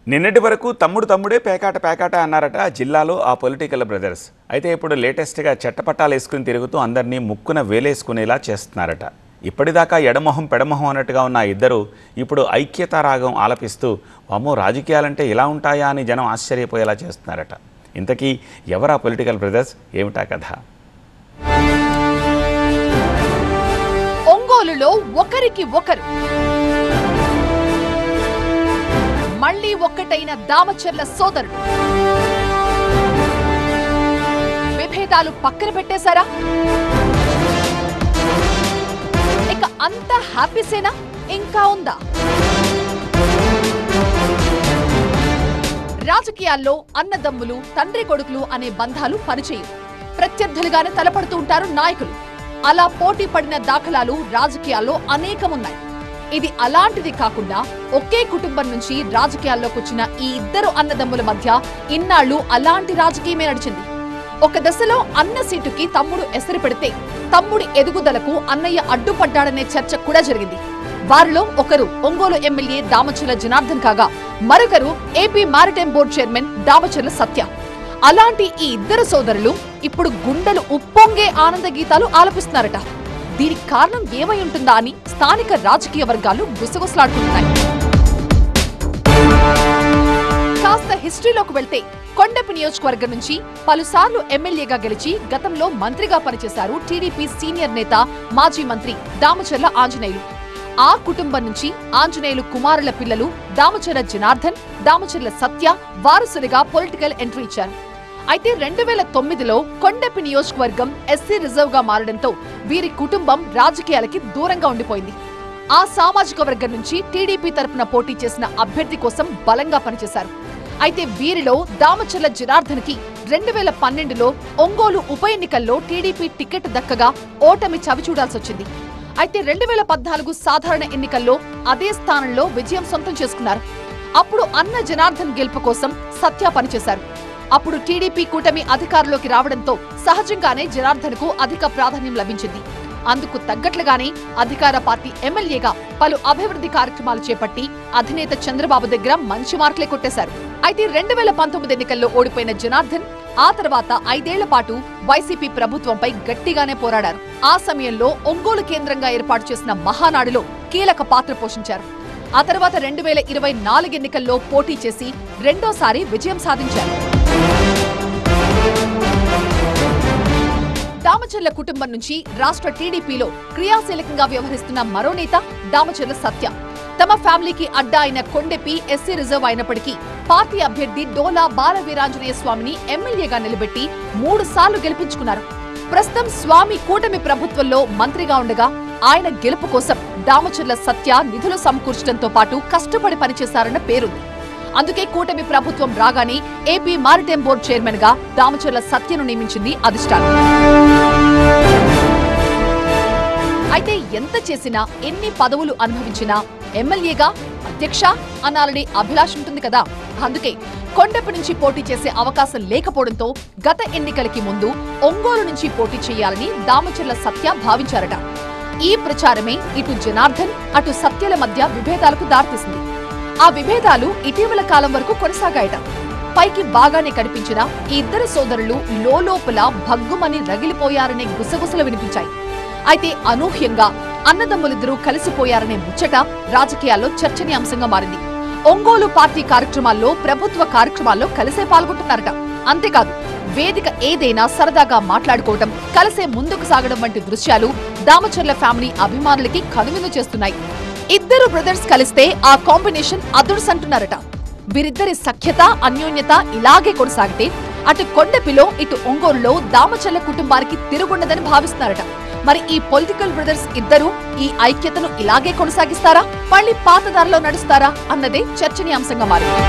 నిన్నటి వరకు తమ్ముడు తమ్ముడే పేకాట అన్నారట జిల్లాలో ఆ పొలిటికల్ బ్రదర్స్. అయితే ఇప్పుడు లేటెస్ట్గా చెట్టపట్టాలు వేసుకుని తిరుగుతూ అందరినీ ముక్కున వేలేసుకునేలా చేస్తున్నారట. ఇప్పటిదాకా ఎడమొహం పెడమొహం అన్నట్టుగా ఉన్న ఇద్దరు ఇప్పుడు ఐక్యతా రాగం ఆలపిస్తూ వామో రాజకీయాలంటే ఇలా ఉంటాయా అని జనం ఆశ్చర్యపోయేలా చేస్తున్నారట. ఇంతకీ ఎవరా పొలిటికల్ బ్రదర్స్, ఏమిటా కథ? ఒంగోలులో ఒకరికి ఒకరు మళ్లీ ఒక్కటైన దామచర్ల సోదరుడు. విభేదాలు పక్కన పెట్టేశారా? ఇక అంతా హ్యాపీసేనా? ఇంకా ఉందా? రాజకీయాల్లో అన్నదమ్ములు, తండ్రి కొడుకులు అనే బంధాలు పనిచేయవు. ప్రత్యర్థులుగానే తలపడుతూ ఉంటారు నాయకులు. అలా పోటీ పడిన దాఖలాలు రాజకీయాల్లో అనేకమున్నాయి. ఇది అలాంటిది కాకుండా ఒకే కుటుంబం నుంచి రాజకీయాల్లోకి వచ్చిన ఈ ఇద్దరు అన్నదమ్ముల మధ్య ఇన్నాళ్లు అలాంటి రాజకీయమే నడిచింది. ఒక దశలో అన్న సీటుకి తమ్ముడు ఎసరు పెడితే తమ్ముడి ఎదుగుదలకు అన్నయ్య అడ్డుపడ్డాడనే చర్చ కూడా జరిగింది. వారిలో ఒకరు ఒంగోలు ఎమ్మెల్యే దామచర్ల జనార్దన్ కాగా మరొకరు AP maritime board chairman Damacharla Satya. అలాంటి ఈ ఇద్దరు సోదరులు ఇప్పుడు గుండెలు ఉప్పొంగే ఆనంద గీతాలు ఆలపిస్తున్నారట. దీనికి కారణం ఏమై ఉంటుందా అని స్థానిక రాజకీయ వర్గాలు గుసగుసలాడుతున్నాయి. కాస్త హిస్టరీలోకి వెళ్తే కొండపి నియోజకవర్గం నుంచి పలుసార్లు ఎమ్మెల్యేగా గెలిచి గతంలో మంత్రిగా పనిచేశారు టీడీపీ సీనియర్ నేత, మాజీ మంత్రి దామచర్ల ఆంజనేయులు. ఆ కుటుంబం నుంచి ఆంజనేయులు కుమారుల పిల్లలు దామచర్ల జనార్దన్, దామచర్ల సత్య వారసులుగా పొలిటికల్ ఎంట్రీ ఇచ్చారు. అయితే 2009లో కొండపి నియోజకవర్గం ఎస్సీ రిజర్వ్ గా మారడంతో వీరి కుటుంబం రాజకీయాలకి దూరంగా ఉండిపోయింది. ఆ సామాజిక వర్గం నుంచి టీడీపీ తరపున పోటీ చేసిన అభ్యర్థి కోసం బలంగా పనిచేశారు. అయితే వీరిలో దామచర్ల జనార్దన్ కి 2012లో ఒంగోలు ఉప ఎన్నికల్లో టీడీపీ టికెట్ దక్కగా ఓటమి చవిచూడాల్సొచ్చింది. అయితే 2014 సాధారణ ఎన్నికల్లో అదే స్థానంలో విజయం సొంతం చేసుకున్నారు. అప్పుడు అన్న జనార్దన్ గెలుపు కోసం సత్య పనిచేశారు. అప్పుడు టీడీపీ కూటమి అధికారంలోకి రావడంతో సహజంగానే జనార్దన్ కు అధిక ప్రాధాన్యం లభించింది. అందుకు తగ్గట్లుగానే అధికార పార్టీ ఎమ్మెల్యేగా పలు అభివృద్ధి కార్యక్రమాలు చేపట్టి అధినేత చంద్రబాబు దగ్గర మంచి మార్కులే కొట్టేశారు. అయితే 2019 ఎన్నికల్లో ఓడిపోయిన జనార్దన్ ఆ తర్వాత 5 ఏళ్ల పాటు వైసీపీ ప్రభుత్వంపై గట్టిగానే పోరాడారు. ఆ సమయంలో ఒంగోలు కేంద్రంగా ఏర్పాటు చేసిన మహానాడులో కీలక పాత్ర పోషించారు. ఆ తర్వాత 2024 ఎన్నికల్లో పోటీ చేసి రెండోసారి విజయం సాధించారు. దామచర్ల కుటుంబం నుంచి రాష్ట్ర టీడీపీలో క్రియాశీలకంగా వ్యవహరిస్తున్న మరో నేత దామచర్ల సత్య. తమ ఫ్యామిలీకి అడ్డా అయిన కొండెపి ఎస్సీ రిజర్వ్ అయినప్పటికీ పార్టీ అభ్యర్థి డోలా బాలవీరాంజనేయ స్వామిని ఎమ్మెల్యేగా నిలబెట్టి 3 సార్లు గెలిపించుకున్నారు. ప్రస్తుతం స్వామి కూటమి ప్రభుత్వంలో మంత్రిగా ఉండగా ఆయన గెలుపు కోసం దామచర్ల సత్య నిధులు సమకూర్చడంతో పాటు కష్టపడి పనిచేశారన్న పేరుంది. అందుకే కూటమి ప్రభుత్వం రాగానే ఏపీ మారిటైమ్ బోర్డు చైర్మన్ గా దామచర్ల సత్యను నియమించింది అధిష్టానం. అయితే ఎంత చేసినా, ఎన్ని పదవులు అనుభవించినా ఎమ్మెల్యేగా అధ్యక్ష అనాలని అభిలాష ఉంటుంది కదా. అందుకే కొండపి నుంచి పోటీ చేసే అవకాశం లేకపోవడంతో గత ఎన్నికలకి ముందు ఒంగోలు నుంచి పోటీ చేయాలని దామచర్ల సత్య భావించారట. ఈ ప్రచారమే ఇటు జనార్దన్ అటు సత్యల మధ్య విభేదాలకు దారితీసింది. ఆ విభేదాలు ఇటీవల కాలం వరకు కొనసాగాయట. పైకి బాగానే కనిపించిన ఈ ఇద్దరు సోదరులు లోలోపల భగ్గుమని రగిలిపోయారనే గుసగుసలు వినిపించాయి. అయితే అనూహ్యంగా అన్నదమ్ములిద్దరూ కలిసిపోయారనే ముచ్చట రాజకీయాల్లో చర్చనీయాంశంగా మారింది. ఒంగోలు పార్టీ కార్యక్రమాల్లో, ప్రభుత్వ కార్యక్రమాల్లో కలిసే పాల్గొంటున్నారట. అంతేకాదు వేదిక ఏదైనా సరదాగా మాట్లాడుకోవడం, కలిసే ముందుకు సాగడం వంటి దృశ్యాలు దామచర్ల ఫ్యామిలీ అభిమానులకి కనువిందు చేస్తున్నాయి. ఇద్దరు బ్రదర్స్ కలిస్తే ఆ కాంబినేషన్ అదుర్స్ అంటున్నారట. వీరిద్దరి సఖ్యత, అన్యోన్యత ఇలాగే కొనసాగితే అటు కొండపిలో ఇటు ఒంగోలులో దామచర్ల కుటుంబానికి తిరుగుండదని భావిస్తున్నారట. మరి ఈ పొలిటికల్ బ్రదర్స్ ఇద్దరు ఈ ఐక్యతను ఇలాగే కొనసాగిస్తారా, మళ్ళీ పాతదారిలో నడుస్తారా అన్నదే చర్చనీయాంశంగా మారింది.